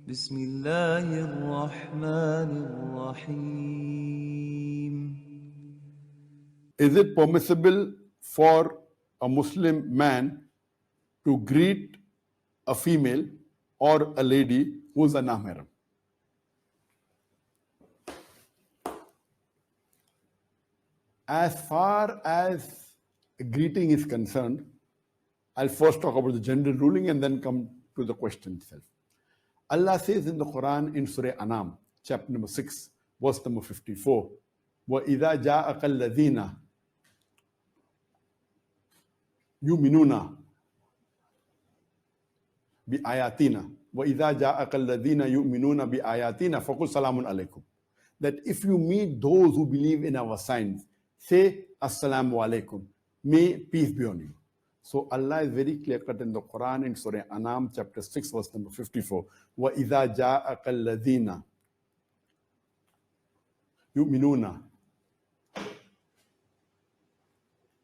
بسم الله الرحمن الرحيم. Is it permissible for a Muslim man to greet a female or a lady who is a Mahram? As far as greeting is concerned, I'll first talk about the general ruling and then come to the question itself. Allah says in the Quran in Surah Anam, chapter number 6, verse number 54, وَإِذَا جَاءَكَ الَّذِينَ يُؤْمِنُونَ بِآيَاتِنَا وَإِذَا جَاءَكَ الَّذِينَ يُؤْمِنُونَ بِآيَاتِنَا فَقُلْ سَلَامٌ عَلَيْكُمْ. That if you meet those who believe in our signs, say Asslamualiykum, may peace be on you. So Allah is very clear-cut in the Quran in Surah Anam, chapter 6, verse number 54. وَإِذَا جَاءَكَ الَّذِينَ يُؤْمِنُونَ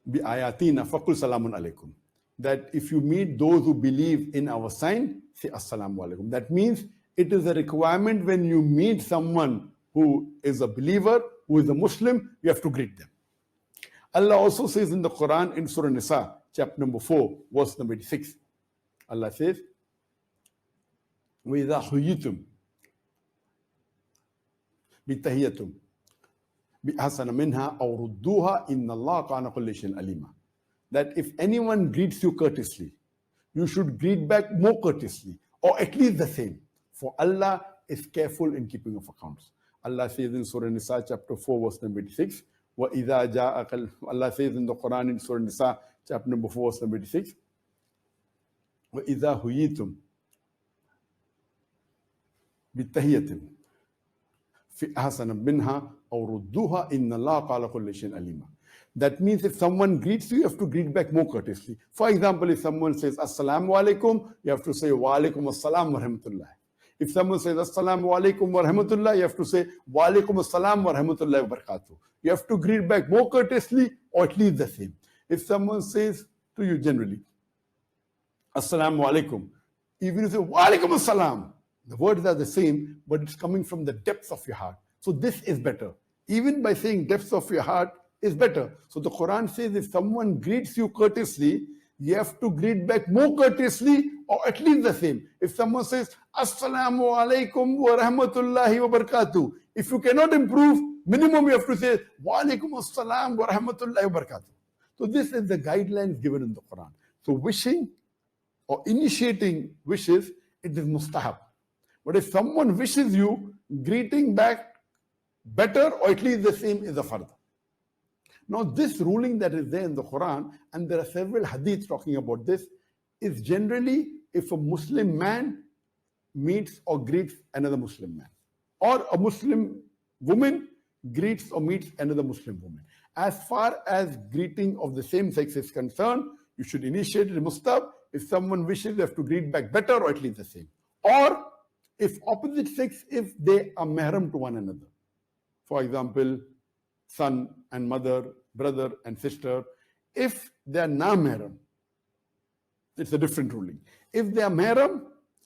بِآيَاتِنَا فَقُلْ سَلَامٌ عَلَيْكُمْ. That if you meet those who believe in our sign, say Assalamu alaikum. That means it is a requirement when you meet someone who is a believer, who is a Muslim, you have to greet them. Allah also says in the Quran in Surah Nisa, chapter number 4, verse number 86. Allah says, وَإِذَا حُيِّتُمْ بِتَحِيَّةٍ بِأَحْسَنَ مِنْهَا أَوْ رُدُّوهَا إِنَّ اللَّهَ كَانَ كُلَّ شَيْءٍ عَلِيمًا. That if anyone greets you courteously, you should greet back more courteously, or at least the same. For Allah is careful in keeping of accounts. Allah says in Surah Nisa, chapter 4, verse number 86, وَإِذَا جَاءَكَ, Allah says in the Quran in Surah Nisa, chapter number 4, verse number 86, وَإِذَا حُيِّتُمْ بِالتَّحِيَّةٍ فِي أَحْسَنَ مِنْهَا أَوْ رُدُّوهَا إِنَّ اللَّهَ قَالَ كُلَّ شَيْءٍ عَلِيمًا. That means if someone greets you, you have to greet back more courteously. For example, if someone says Asslamualiykum, you have to say Wa alaikum assalam wa rahmatullah. If someone says Asslamualiykum wa rahmatullah, you have to say Wa alaikum assalam wa rahmatullah wa barakatuh. You have to greet back more courteously or at least the same. If someone says to you generally Assalamualaikum, even if you say Wa alaikum assalam, the words are the same, but it's coming from the depths of your heart. So this is better. Even by saying depths of your heart is better. So the Quran says if someone greets you courteously, you have to greet back more courteously or at least the same. If someone says Assalamu alaikum wa rahmatullahi wa barakatuh, if you cannot improve, minimum you have to say Wa alaikum assalam wa rahmatullahi wa barakatuh. So this is the guidelines given in the Quran. So wishing or initiating wishes, it is mustahab. But if someone wishes you, greeting back better or at least the same is a fard. Now this ruling that is there in the Quran, and there are several hadiths talking about this, is generally if a Muslim man meets or greets another Muslim man, or a Muslim woman greets or meets another Muslim woman. As far as greeting of the same sex is concerned, you should initiate it mustahab. If someone wishes, you have to greet back better or at least the same. Or if opposite sex, if they are mahram to one another. For example, son and mother, brother and sister, if they are non-mahram, it's a different ruling. If they are mahram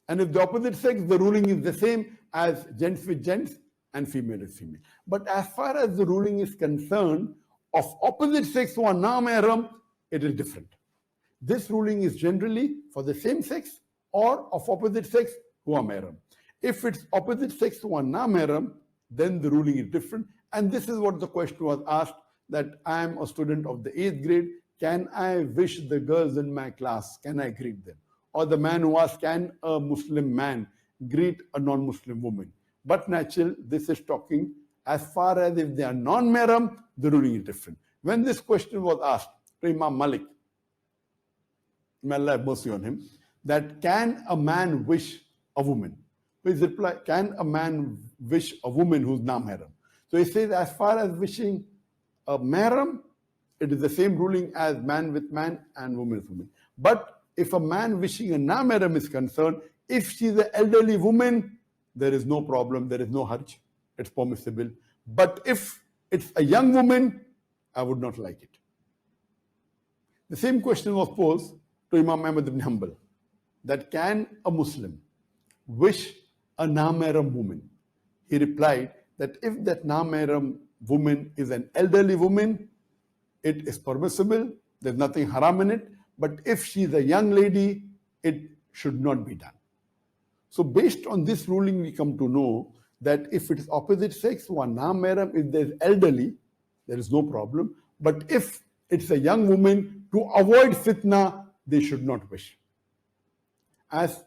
and if the opposite sex, the ruling is the same as gents with gents and female with female. But as far as the ruling is concerned, of opposite sex who are non-mahram, it is different. This ruling is generally for the same sex or of opposite sex who are mahram. If it's opposite sex who are non-mahram, then the ruling is different. And this is what the question was asked, that I am a student of the 8th grade. Can I wish the girls in my class? Can I greet them? Or the man who asked, can a Muslim man greet a non-Muslim woman? But naturally, this is talking as far as if they are non-mahram, the ruling is different. When this question was asked to Imam Malik, may Allah have mercy on him, that can a man wish a woman? His reply, can a man wish a woman who's non-mahram? So he says, as far as wishing a mahram, it is the same ruling as man with man and woman with woman. But if a man wishing a non-mahram is concerned, if she's an elderly woman, there is no problem, there is no harj, it's permissible. But if it's a young woman, I would not like it. The same question was posed to Imam Ahmad ibn Hanbal, that can a Muslim wish a non-mahram woman? He replied that if that non-mahram woman is an elderly woman, it is permissible, there's nothing haram in it. But if she is a young lady, it should not be done. So based on this ruling, we come to know that if it is opposite sex, one non-mahram, if there's elderly, there is no problem. But if it's a young woman, to avoid fitna, they should not wish. As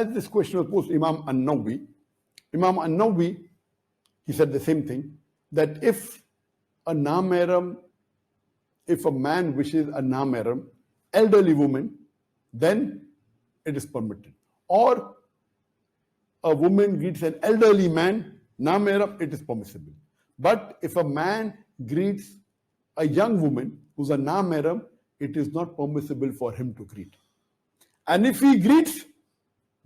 this question was posed to Imam An-Nawawi, he said the same thing, that if a non-mahram, if a man wishes a non-mahram, elderly woman, then it is permitted. Or a woman greets an elderly man, non-mahram, it is permissible. But if a man greets a young woman who's a non-mahram, it is not permissible for him to greet. And if he greets,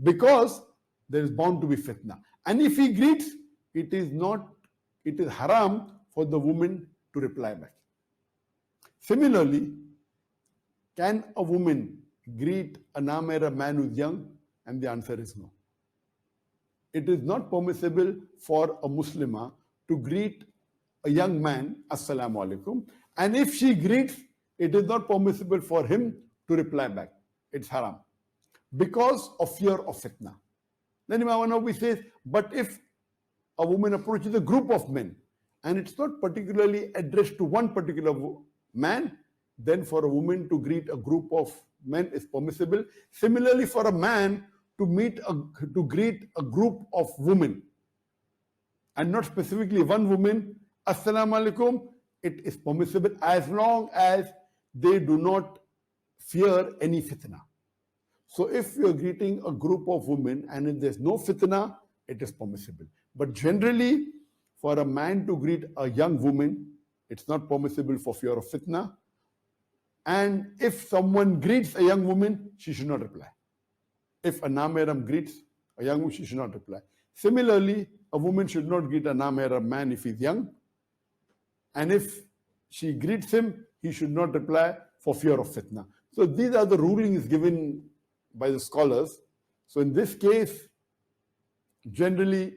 because there is bound to be fitna. And if he greets, it is haram for the woman to reply back. Similarly, can a woman greet a non-mahram man who's young? And the answer is no. It is not permissible for a Muslimah to greet a young man, Asslamualiykum. And if she greets, it is not permissible for him to reply back. It's haram. Because of fear of fitna. Then Imam Nawawi says, but if a woman approaches a group of men, and it's not particularly addressed to one particular man, then for a woman to greet a group of men is permissible. Similarly, for a man to greet a group of women, and not specifically one woman, Asslamualiykum, it is permissible as long as they do not fear any fitna. So if you are greeting a group of women and if there's no fitna, it is permissible. But generally, for a man to greet a young woman, it's not permissible for fear of fitna. And if someone greets a young woman, she should not reply. If a non-mahram greets a young woman, she should not reply. Similarly, a woman should not greet a non-mahram man if he's young. And if she greets him, he should not reply for fear of fitna. So these are the rulings given by the scholars. So in this case, generally,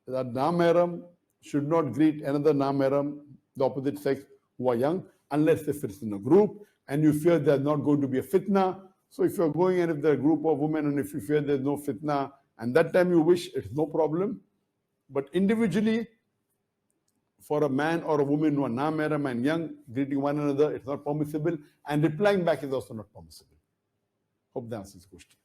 the non-mahram should not greet another non-mahram, the opposite sex, who are young, unless if it's in a group and you fear there's not going to be a fitna. So if you're going and if there are a group of women and if you fear there's no fitna, and that time you wish, it's no problem. But individually, for a man or a woman who are non-mahram and young, greeting one another, it's not permissible. And replying back is also not permissible. Hope that answers the question.